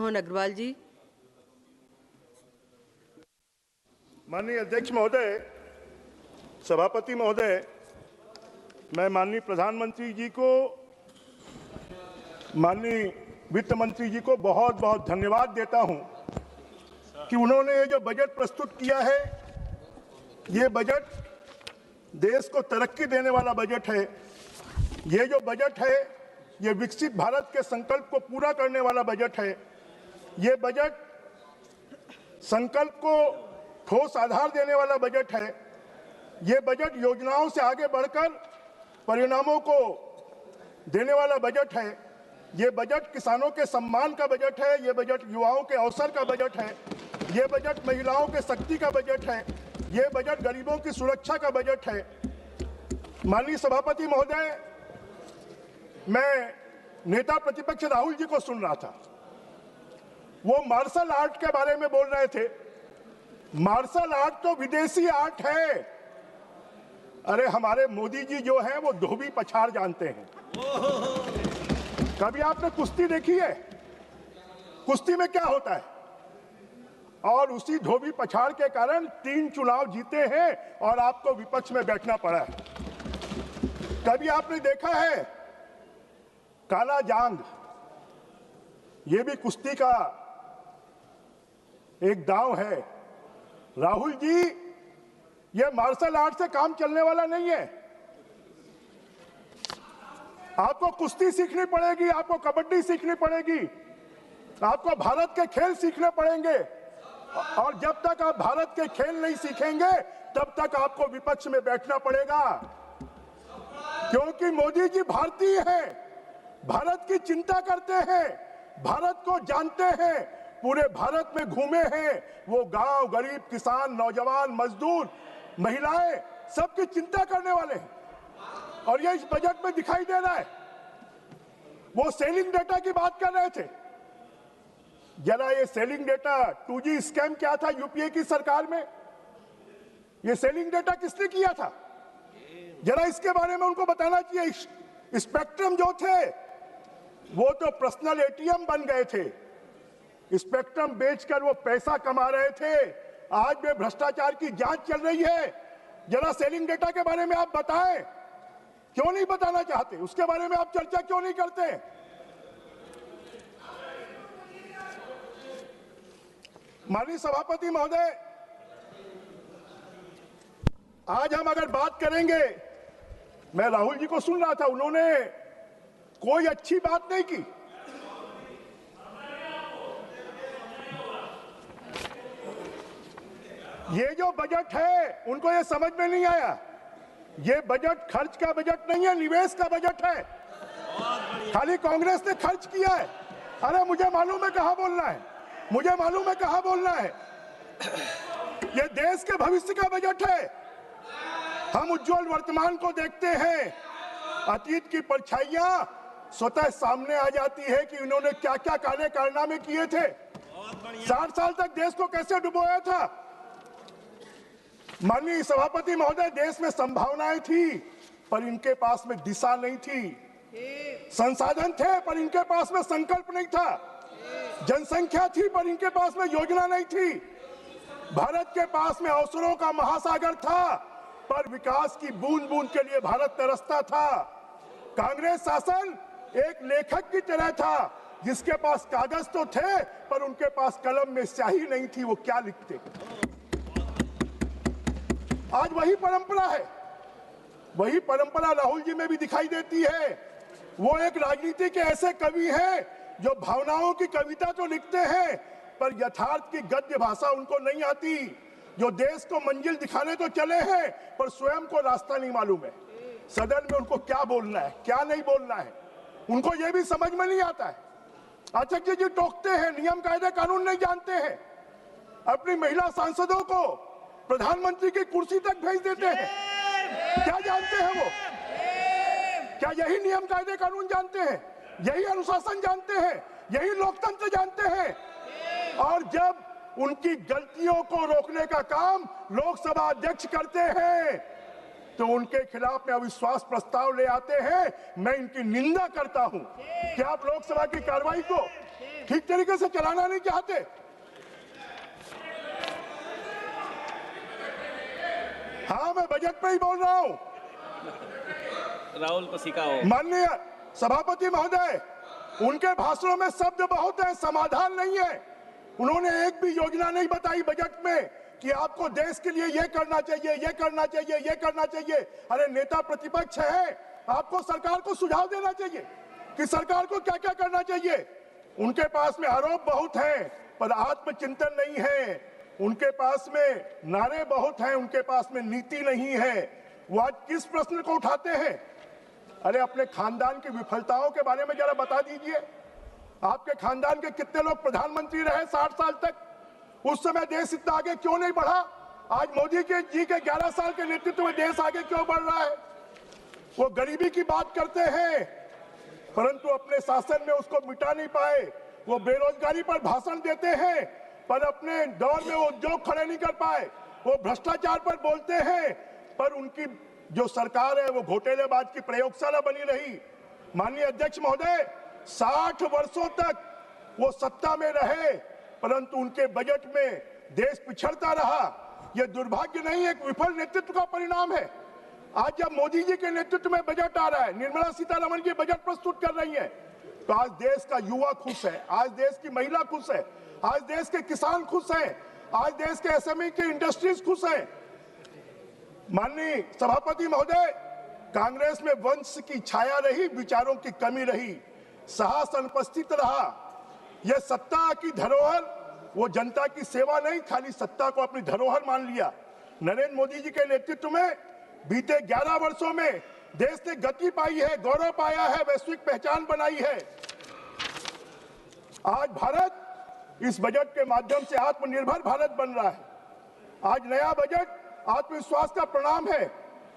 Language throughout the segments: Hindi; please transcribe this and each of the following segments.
मोहन अग्रवाल जी। माननीय अध्यक्ष महोदय, सभापति महोदय, मैं माननीय प्रधानमंत्री जी को, माननीय वित्त मंत्री जी को बहुत बहुत धन्यवाद देता हूं कि उन्होंने ये जो बजट प्रस्तुत किया है, ये बजट देश को तरक्की देने वाला बजट है। ये जो बजट है, ये विकसित भारत के संकल्प को पूरा करने वाला बजट है। ये बजट संकल्प को ठोस आधार देने वाला बजट है। ये बजट योजनाओं से आगे बढ़कर परिणामों को देने वाला बजट है। ये बजट किसानों के सम्मान का बजट है। ये बजट युवाओं के अवसर का बजट है। ये बजट महिलाओं के शक्ति का बजट है। ये बजट गरीबों की सुरक्षा का बजट है। माननीय सभापति महोदय, मैं नेता प्रतिपक्ष राहुल जी को सुन रहा था। वो मार्शल आर्ट के बारे में बोल रहे थे। मार्शल आर्ट तो विदेशी आर्ट है। अरे हमारे मोदी जी जो हैं वो धोबी पछाड़ जानते हैं। कभी आपने कुश्ती देखी है? कुश्ती में क्या होता है? और उसी धोबी पछाड़ के कारण 3 चुनाव जीते हैं और आपको विपक्ष में बैठना पड़ा है। कभी आपने देखा है काला जांग? ये भी कुश्ती का एक दांव है। राहुल जी, ये मार्शल आर्ट से काम चलने वाला नहीं है। आपको कुश्ती सीखनी पड़ेगी, आपको कबड्डी सीखनी पड़ेगी, आपको भारत के खेल सीखने पड़ेंगे। और जब तक आप भारत के खेल नहीं सीखेंगे तब तक आपको विपक्ष में बैठना पड़ेगा, क्योंकि मोदी जी भारतीय हैं, भारत की चिंता करते हैं, भारत को जानते हैं, पूरे भारत में घूमे हैं। वो गांव, गरीब, किसान, नौजवान, मजदूर, महिलाएं, सबकी चिंता करने वाले हैं। और ये इस बजट में दिखाई दे रहा है। वो सेलिंग डेटा की बात कर रहे थे। जरा ये सेलिंग डेटा 2G स्कैम क्या था यूपीए की सरकार में? ये सेलिंग डेटा किसने किया था? जरा इसके बारे में उनको बताना चाहिए। स्पेक्ट्रम जो थे वो तो पर्सनल एटीएम बन गए थे। स्पेक्ट्रम बेचकर वो पैसा कमा रहे थे। आज भी भ्रष्टाचार की जांच चल रही है। जरा सेलिंग डेटा के बारे में आप बताएं। क्यों नहीं बताना चाहते? उसके बारे में आप चर्चा क्यों नहीं करते? माननीय सभापति महोदय, आज हम अगर बात करेंगे, मैं राहुल जी को सुन रहा था, उन्होंने कोई अच्छी बात नहीं की। ये जो बजट है उनको ये समझ में नहीं आया। ये बजट खर्च का बजट नहीं है, निवेश का बजट है। खाली कांग्रेस ने खर्च किया है। अरे मुझे मालूम है कहां बोलना है, मुझे मालूम है कहां बोलना है। ये देश के भविष्य का बजट है। हम उज्जवल वर्तमान को देखते हैं। अतीत की परछाइयां स्वतः सामने आ जाती है कि इन्होंने क्या क्या कार्य कारनामे किए थे। 60 साल तक देश को कैसे डुबोया था। माननीय सभापति महोदय, देश में संभावनाएं थी पर इनके पास में दिशा नहीं थी। संसाधन थे पर इनके पास में संकल्प नहीं था। जनसंख्या थी पर इनके पास में योजना नहीं थी। भारत के पास में अवसरों का महासागर था पर विकास की बूंद बूंद के लिए भारत तरसता था। कांग्रेस शासन एक लेखक की तरह था जिसके पास कागज तो थे पर उनके पास कलम में स्याही नहीं थी। वो क्या लिखते? आज वही परंपरा है। वही परंपरा राहुल जी में भी दिखाई देती है। वो एक राजनीति के ऐसे कवि हैं जो भावनाओं की कविता तो लिखते हैं पर यथार्थ की गद्य भाषा उनको नहीं आती। जो देश को मंजिल दिखाने तो चले हैं पर स्वयं को रास्ता नहीं मालूम है। सदन में उनको क्या बोलना है, क्या नहीं बोलना है, उनको ये भी समझ में नहीं आता है। अध्यक्ष जी टोकते हैं, नियम कायदे कानून नहीं जानते हैं। अपनी महिला सांसदों को प्रधानमंत्री की कुर्सी तक भेज देते हैं। क्या जानते हैं वो? क्या यही नियम कायदे कानून जानते हैं? यही अनुशासन जानते हैं? यही लोकतंत्र जानते हैं? और जब उनकी गलतियों को रोकने का काम लोकसभा अध्यक्ष करते हैं तो उनके खिलाफ में अविश्वास प्रस्ताव ले आते हैं। मैं इनकी निंदा करता हूं कि आप लोकसभा की कार्रवाई को ठीक तरीके से चलाना नहीं चाहते। हाँ, मैं बजट पे ही बोल रहा हूं। राहुल को सिखाओ। माननीय सभापति महोदय, उनके भाषणों में शब्द बहुत है, समाधान नहीं है। उन्होंने एक भी योजना नहीं बताई बजट में कि आपको देश के लिए ये करना चाहिए, ये करना चाहिए, ये करना चाहिए। अरे नेता प्रतिपक्ष है, आपको सरकार को सुझाव देना चाहिए कि सरकार को क्या क्या करना चाहिए। उनके पास में आरोप बहुत हैं, पर आत्मचिंतन नहीं है। उनके पास में नारे बहुत हैं, उनके पास में नीति नहीं है। वो आज किस प्रश्न को उठाते हैं? अरे अपने खानदान की विफलताओं के बारे में जरा बता दीजिए। आपके खानदान के कितने लोग प्रधानमंत्री रहे 60 साल तक? उस समय देश इतना आगे क्यों नहीं बढ़ा? आज मोदी जी के 11 साल के नेतृत्व में देश आगे क्यों बढ़ रहा है? वो गरीबी की बात करते हैं, परंतु अपने शासन में उसको मिटा नहीं पाए। वो बेरोजगारी पर भाषण देते हैं, पर अपने दौर में वो उद्योग खड़े नहीं कर पाए। वो भ्रष्टाचार पर बोलते हैं, पर उनकी जो सरकार है वो घोटालेबाज की प्रयोगशाला बनी रही। माननीय अध्यक्ष महोदय, 60 वर्षों तक वो सत्ता में रहे, परंतु उनके बजट में देश पिछड़ता रहा। यह दुर्भाग्य नहीं, एक विफल नेतृत्व का परिणाम है। आज जब मोदी जी के नेतृत्व में बजट आ रहा है, निर्मला सीतारमण जी बजट प्रस्तुत कर रही है, तो आज देश का युवा खुश है, आज देश की महिला खुश है, आज देश के किसान खुश हैं, आज देश के एसएमई के इंडस्ट्रीज खुश हैं। माननीय सभापति महोदय, कांग्रेस में वंश की छाया रही, विचारों की कमी रही, साहस अनुपस्थित रहा। यह सत्ता की धरोहर, वो जनता की सेवा नहीं, खाली सत्ता को अपनी धरोहर मान लिया। नरेंद्र मोदी जी के नेतृत्व में बीते 11 वर्षों में देश ने गति पाई है, गौरव पाया है, वैश्विक पहचान बनाई है। आज भारत इस बजट के माध्यम से आत्मनिर्भर भारत बन रहा है। आज नया बजट आत्मविश्वास का प्रणाम है।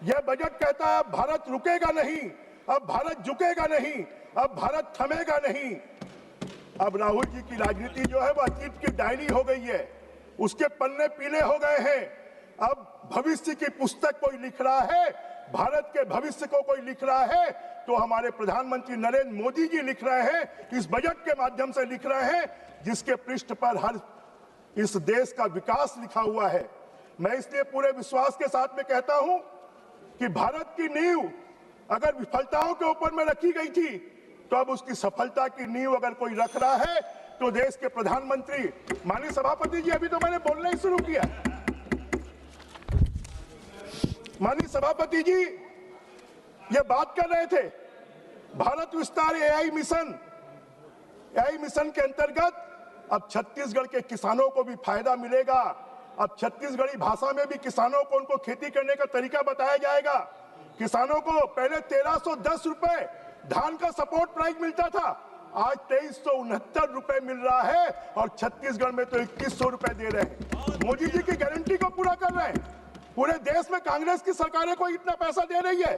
यह बजट कहता है अब भारत रुकेगा नहीं, अब भारत झुकेगा नहीं, अब भारत थमेगा नहीं। अब राहुल जी की राजनीति जो है वो अतीत की डायरी हो गई है, उसके पन्ने पीले हो गए हैं। अब भविष्य की पुस्तक कोई लिख रहा है, भारत के भविष्य को कोई लिख रहा है, तो हमारे प्रधानमंत्री नरेंद्र मोदी जी लिख रहे हैं, इस बजट के माध्यम से लिख रहे हैं, जिसके पृष्ठ पर हर इस देश का विकास लिखा हुआ है। मैं इसलिए पूरे विश्वास के साथ में कहता हूं कि भारत की नींव अगर विफलताओं के ऊपर में रखी गई थी, तो अब उसकी सफलता की नींव अगर कोई रख रहा है तो देश के प्रधानमंत्री। माननीय सभापति जी, अभी तो मैंने बोलना ही शुरू किया। माननीय सभापति जी ये बात कर रहे थे भारत विस्तार एआई मिशन के अंतर्गत अब छत्तीसगढ़ के किसानों को भी फायदा मिलेगा। अब छत्तीसगढ़ी भाषा में भी किसानों को उनको खेती करने का तरीका बताया जाएगा। किसानों को पहले 1310 रुपए धान का सपोर्ट प्राइस मिलता था, आज 2369 रुपए मिल रहा है, और छत्तीसगढ़ में तो 2100 रुपए दे रहे हैं। मोदी जी की गारंटी को पूरा कर रहे हैं। पूरे देश में कांग्रेस की सरकारें को इतना पैसा दे रही है।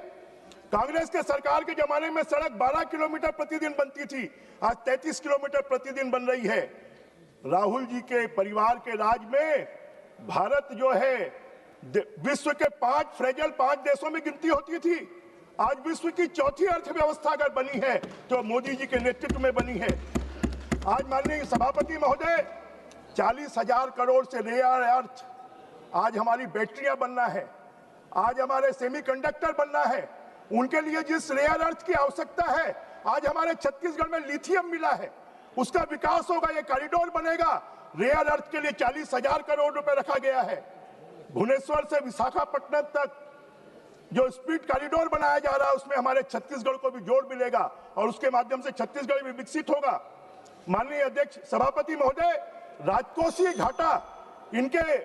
कांग्रेस के सरकार के जमाने में सड़क 12 किलोमीटर प्रतिदिन बनती थी, आज 33 किलोमीटर प्रतिदिन बन रही है। राहुल जी के परिवार के राज में भारत जो है विश्व के 5 देशों में गिनती होती थी, आज विश्व की चौथी अर्थव्यवस्था अगर बनी है तो मोदी जी के नेतृत्व में बनी है। आज माननीय सभापति महोदय, 40,000 करोड़ से रेयर अर्थ, आज हमारी बैटरियां बनना है, आज हमारे सेमीकंडक्टर बनना है। उनके लिए जिस रेयर अर्थ की आवश्यकता है, आज हमारे छत्तीसगढ़ में लिथियम मिला है, उसका विकास होगा, ये कॉरिडोर बनेगा। रेयर अर्थ के लिए 40,000 करोड़ रुपए रखा गया है। भुवनेश्वर से विशाखापट्टनम तक जो स्पीड कॉरिडोर बनाया जा रहा है, उसमें हमारे छत्तीसगढ़ को भी जोड़ मिलेगा और उसके माध्यम से छत्तीसगढ़ भी विकसित होगा। माननीय अध्यक्ष सभापति महोदय, राजकोषीय घाटा इनके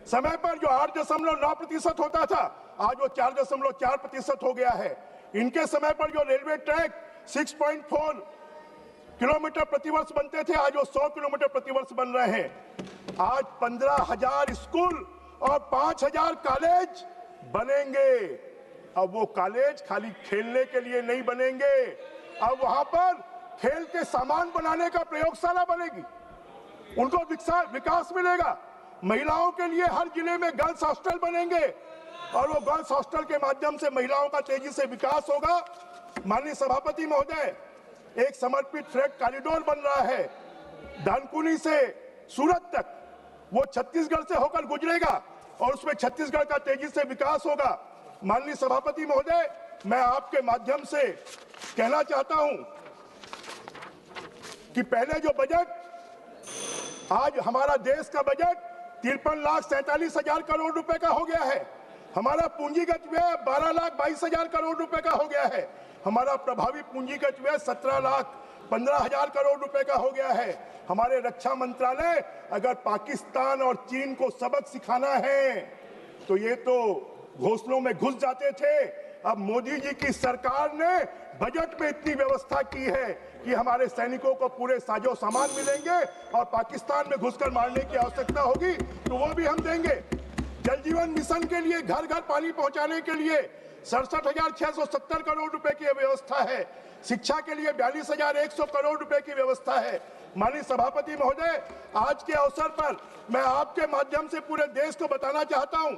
समय पर जो 8.9% होता था, आज वो 4.4% हो गया है। इनके समय पर जो रेलवे ट्रैक 6.4 किलोमीटर प्रतिवर्ष बनते थे, आज वो 100 किलोमीटर प्रतिवर्ष बन रहे हैं। आज 15,000 स्कूल और 5,000 कॉलेज बनेंगे। अब वो कॉलेज खाली खेलने के लिए नहीं बनेंगे, अब वहां पर खेल के सामान बनाने का प्रयोगशाला बनेगी, उनको विकास मिलेगा। महिलाओं के लिए हर जिले में गर्ल्स हॉस्टल बनेंगे और वो गर्ल्स हॉस्टल के माध्यम से महिलाओं का तेजी से विकास होगा। माननीय सभापति महोदय, एक समर्पित फ्रेट कॉरिडोर बन रहा है, दानकुनी से सूरत तक वो छत्तीसगढ़ से होकर गुजरेगा और उसमें छत्तीसगढ़ का तेजी से विकास होगा। माननीय सभापति महोदय, मैं आपके माध्यम से कहना चाहता हूं कि पहले जो बजट, आज हमारा देश का बजट 53,47,000 करोड़ रुपए का हो गया है। हमारा पूंजीगत व्यय 12,22,000 करोड़ रुपए का हो गया है। हमारा प्रभावी पूंजीगत व्यय 17,15,000 करोड़ रुपए का हो गया है। हमारे रक्षा मंत्रालय अगर पाकिस्तान और चीन को सबक सिखाना है तो ये तो घोंसलों में घुस जाते थे। अब मोदी जी की सरकार ने बजट में इतनी व्यवस्था की है कि हमारे सैनिकों को पूरे साजो सामान मिलेंगे और पाकिस्तान में घुसकर मारने की आवश्यकता होगी तो वो भी हम देंगे। जल जीवन मिशन के लिए घर घर पानी पहुंचाने के लिए 67,670 करोड़ रुपए की व्यवस्था है। शिक्षा के लिए 42,100 करोड़ रुपए की व्यवस्था है। माननीय सभापति महोदय, आज के अवसर पर मैं आपके माध्यम से पूरे देश को बताना चाहता हूं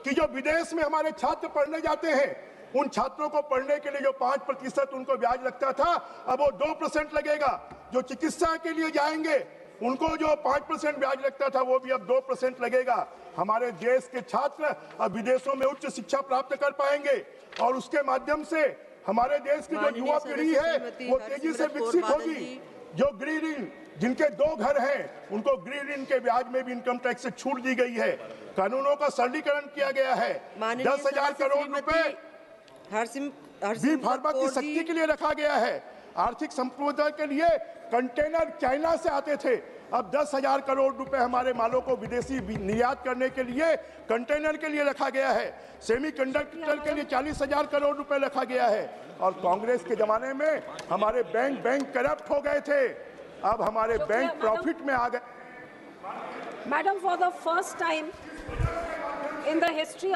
कि जो विदेश में हमारे छात्र पढ़ने जाते हैं, उन छात्रों को पढ़ने के लिए जो 5% उनको ब्याज लगता था, अब वो 2% लगेगा। जो चिकित्सा के लिए जाएंगे उनको जो 5% ब्याज लगता था, वो भी अब 2% लगेगा। हमारे देश के छात्र अब विदेशों में उच्च शिक्षा प्राप्त कर पाएंगे और उसके माध्यम से हमारे देश की जो युवा पीढ़ी है वो तेजी से विकसित होगी। जो गृह ऋण, जिनके 2 घर हैं, उनको गृह ऋण के ब्याज में भी इनकम टैक्स से छूट दी गई है। कानूनों का सरलीकरण किया गया है। 10,000 करोड़ रुपए बी फार्मा की शक्ति के लिए रखा गया है। आर्थिक संप्रभुता के लिए कंटेनर चाइना से आते थे, अब 10,000 करोड़ रुपए हमारे मालों को विदेशी निर्यात करने के लिए कंटेनर के लिए रखा गया है। सेमीकंडक्टर के लिए 40,000 करोड़ रुपए रखा गया है। और कांग्रेस के जमाने में हमारे बैंक करप्ट हो गए थे, अब हमारे बैंक प्रॉफिट में आ गए। Madam, for the first time in the history of